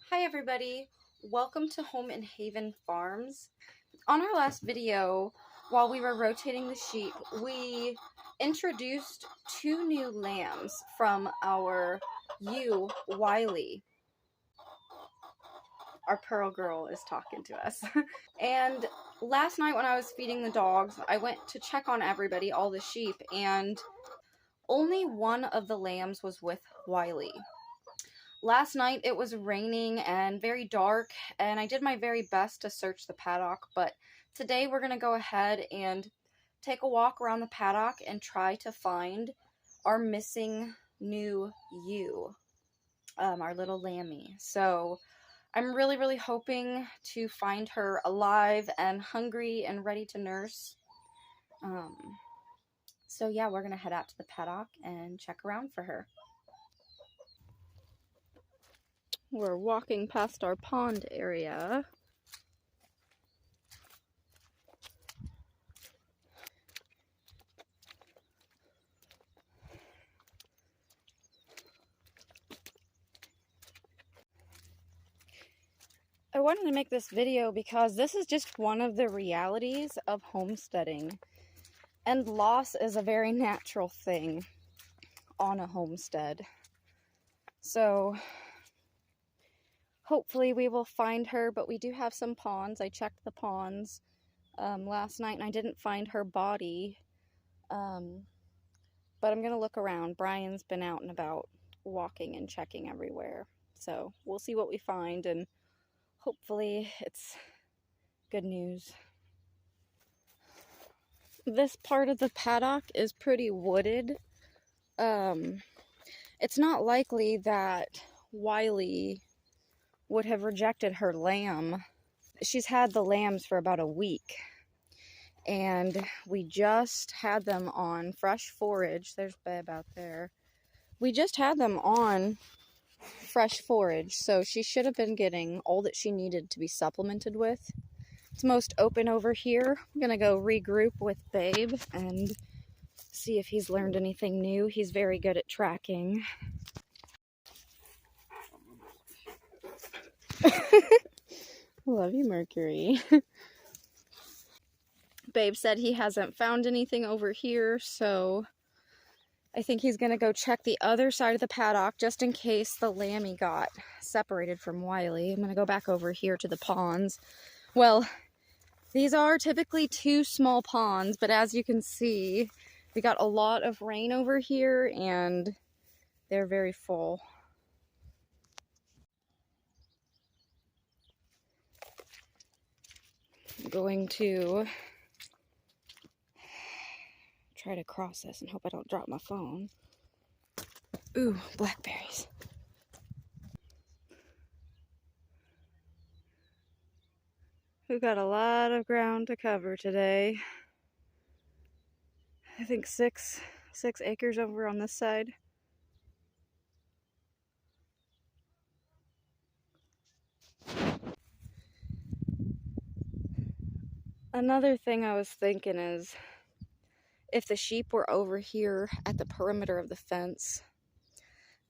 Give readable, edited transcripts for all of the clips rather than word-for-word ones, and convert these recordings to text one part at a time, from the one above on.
Hi everybody, welcome to Home in Haven Farms. On our last video, while we were rotating the sheep, we introduced two new lambs from our ewe, Wiley. Our Pearl Girl is talking to us. And last night when I was feeding the dogs, I went to check on everybody, all the sheep, and only one of the lambs was with Wiley. Last night it was raining and very dark, and I did my very best to search the paddock, but today we're going to go ahead and take a walk around the paddock and try to find our missing new ewe, our little lammy. So I'm really hoping to find her alive and hungry and ready to nurse. So yeah, we're going to head out to the paddock and check around for her. We're walking past our pond area. I wanted to make this video because this is just one of the realities of homesteading. And loss is a very natural thing on a homestead. So hopefully we will find her, but we do have some ponds. I checked the ponds last night and I didn't find her body. But I'm going to look around. Brian's been out and about walking and checking everywhere. So we'll see what we find, and hopefully it's good news. This part of the paddock is pretty wooded. It's not likely that Wiley would have rejected her lamb. She's had the lambs for about a week, and we just had them on fresh forage. There's Babe out there. We just had them on fresh forage, so she should have been getting all that she needed to be supplemented with. It's most open over here. I'm gonna go regroup with Babe and see if he's learned anything new. He's very good at tracking. Love you, Mercury. Babe said he hasn't found anything over here, so I think he's gonna go check the other side of the paddock just in case the lammy got separated from Wiley. I'm gonna go back over here to the ponds. Well, these are typically two small ponds, but as you can see, we got a lot of rain over here and they're very full. I'm going to try to cross this and hope I don't drop my phone. Ooh, blackberries. We've got a lot of ground to cover today. I think six acres over on this side. Another thing I was thinking is, if the sheep were over here at the perimeter of the fence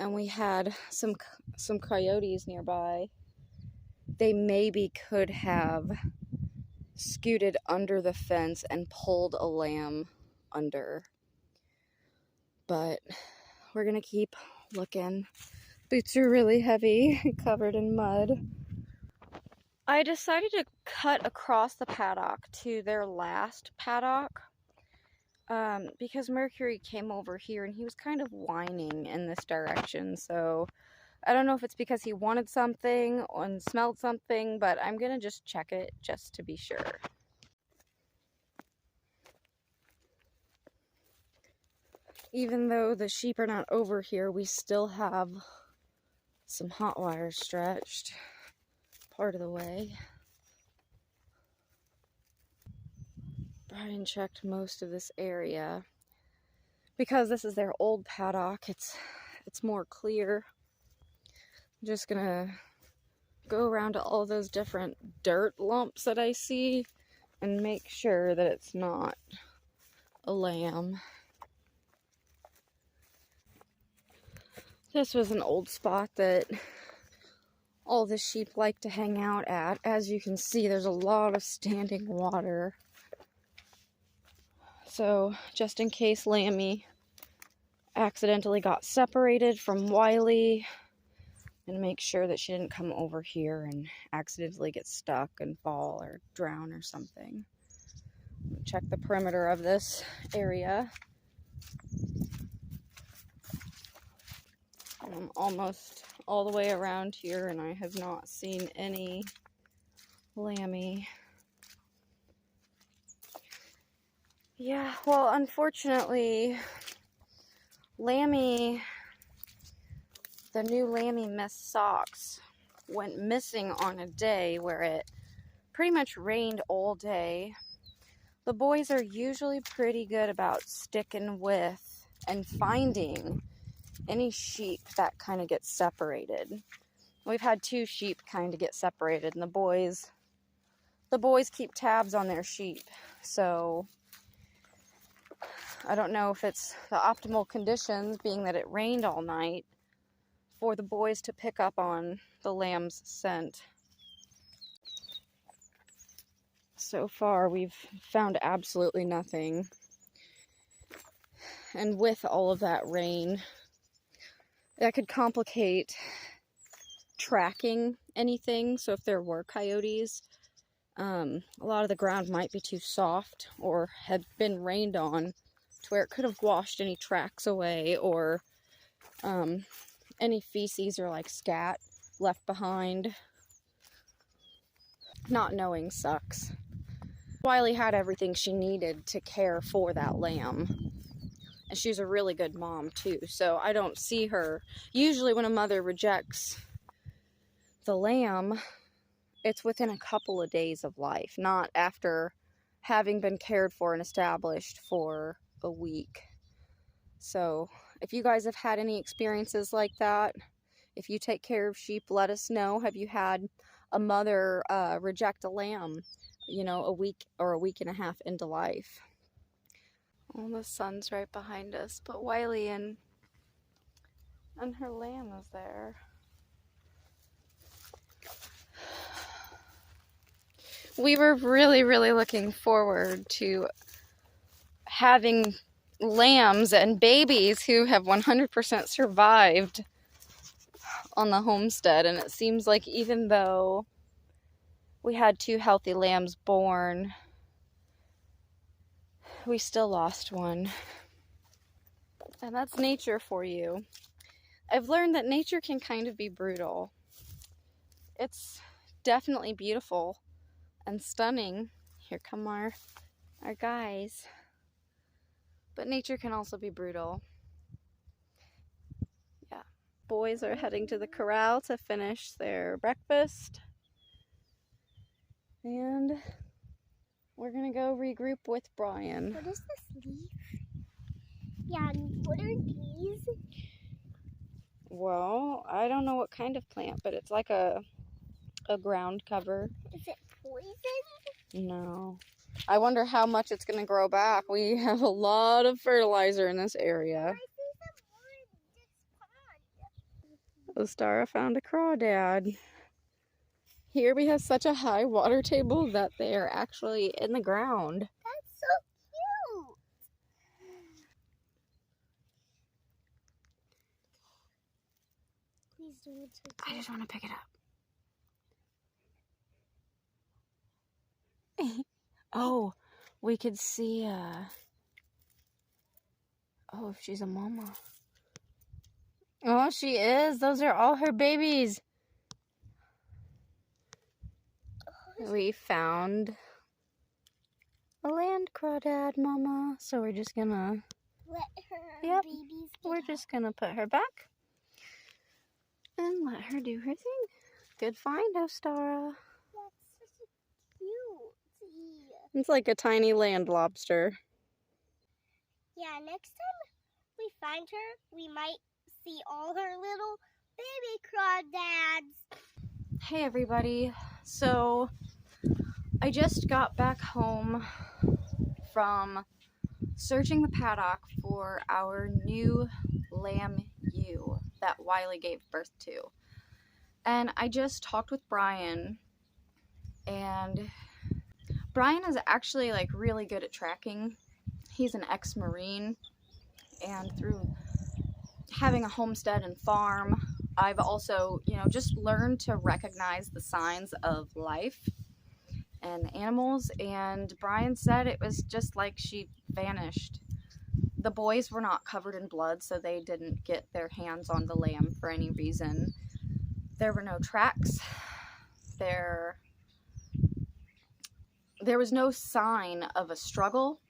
and we had some coyotes nearby, they maybe could have scooted under the fence and pulled a lamb under. But we're gonna keep looking. Boots are really heavy, covered in mud. I decided to cut across the paddock to their last paddock because Mercury came over here and he was kind of whining in this direction. So I don't know if it's because he wanted something and smelled something, but I'm gonna just check it just to be sure. Even though the sheep are not over here, we still have some hot wire stretched part of the way. Bryan checked most of this area. Because this is their old paddock, it's more clear. I'm just gonna go around to all those different dirt lumps that I see and make sure that it's not a lamb. This was an old spot that all the sheep like to hang out at. As you can see, there's a lot of standing water. So just in case Lammy accidentally got separated from Wiley, and make sure that she didn't come over here and accidentally get stuck and fall or drown or something. Check the perimeter of this area. I'm almost all the way around here and I have not seen any Lammy. Yeah, well, unfortunately, Lammy, the new Lammy Miss Socks, went missing on a day where it pretty much rained all day. The boys are usually pretty good about sticking with and finding any sheep that kind of gets separated. We've had 2 sheep kind of get separated, and the boys keep tabs on their sheep. So I don't know if it's the optimal conditions, being that it rained all night, for the boys to pick up on the lamb's scent. So far, we've found absolutely nothing. And with all of that rain, that could complicate tracking anything. So if there were coyotes, a lot of the ground might be too soft or had been rained on to where it could have washed any tracks away, or any feces or like scat left behind. Not knowing sucks. Wiley had everything she needed to care for that lamb. And she's a really good mom too. So I don't see her. Usually when a mother rejects the lamb, it's within a couple of days of life, not after having been cared for and established for a week. So if you guys have had any experiences like that, if you take care of sheep, let us know. Have you had a mother reject a lamb, you know, a week or a week and a half into life? Well, the sun's right behind us, but Wiley and her lamb is there. We were really, really looking forward to having lambs and babies who have 100% survived on the homestead, and it seems like even though we had 2 healthy lambs born, we still lost one. And that's nature for you. I've learned that nature can kind of be brutal. It's definitely beautiful and stunning. Here come our guys. But nature can also be brutal. Yeah. Boys are heading to the corral to finish their breakfast. And we're gonna go regroup with Bryan. What is this leaf? Yeah, what are these? Well, I don't know what kind of plant, but it's like a ground cover. Is it poison? No. I wonder how much it's gonna grow back. We have a lot of fertilizer in this area. Ostara found a crawdad. Here we have such a high water table that they are actually in the ground. That's so cute. Please don't touch it. I just want to pick it up. Oh, we could see, oh, if she's a mama. Oh, she is. Those are all her babies. We found a land crawdad mama. So we're just gonna let her babies we're just gonna put her back and let her do her thing. Good find, Ostara. That's such a cute. It's like a tiny land lobster. Yeah, next time we find her, we might see all her little baby crawdads. Hey everybody. So I just got back home from searching the paddock for our new lamb ewe that Wiley gave birth to. And I just talked with Bryan, and Bryan is actually like really good at tracking. He's an ex-Marine, and through having a homestead and farm, I've also, just learned to recognize the signs of life and animals. And Bryan said it was just like she vanished. The boys were not covered in blood, so they didn't get their hands on the lamb for any reason. There were no tracks. There was no sign of a struggle.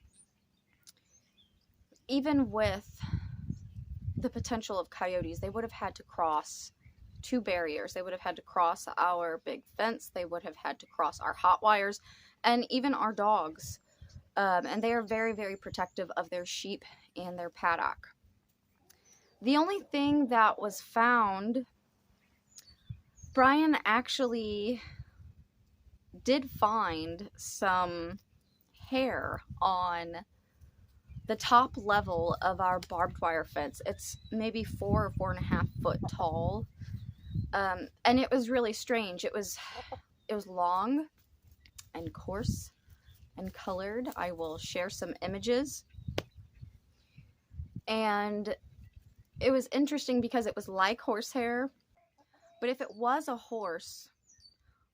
Even with the potential of coyotes, they would have had to cross 2 barriers. They would have had to cross our big fence. They would have had to cross our hot wires, and even our dogs. And they are very, very protective of their sheep and their paddock. The only thing that was found, Bryan actually did find some hair on the top level of our barbed wire fence. It's maybe 4 or 4.5 foot tall. And it was really strange. It was long and coarse and colored. I will share some images. And it was interesting because it was like horsehair, but if it was a horse,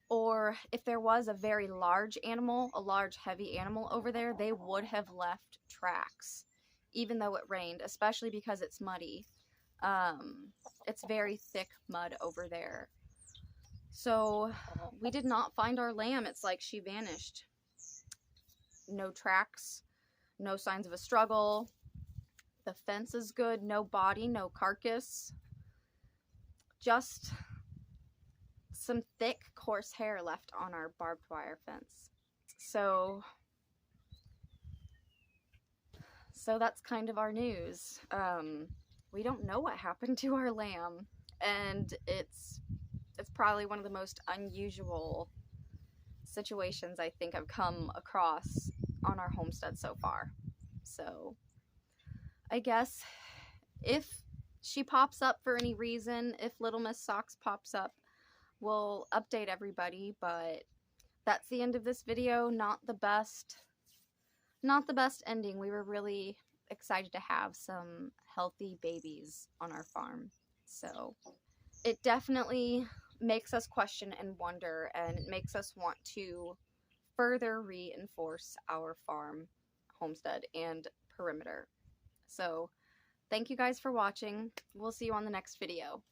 or if there was a very large animal, a large heavy animal over there, they would have left tracks, even though it rained, especially because it's muddy. It's very thick mud over there. So we did not find our lamb. It's like she vanished. No tracks, no signs of a struggle. The fence is good, no body, no carcass. Just some thick, coarse hair left on our barbed wire fence. So that's kind of our news. We don't know what happened to our lamb, and it's probably one of the most unusual situations I think I've come across on our homestead so far. So I guess if she pops up for any reason, if Little Miss Socks pops up, we'll update everybody. But that's the end of this video. Not the best ending. We were really excited to have some healthy babies on our farm. So it definitely makes us question and wonder, and it makes us want to further reinforce our farm, homestead, and perimeter. So thank you guys for watching. We'll see you on the next video.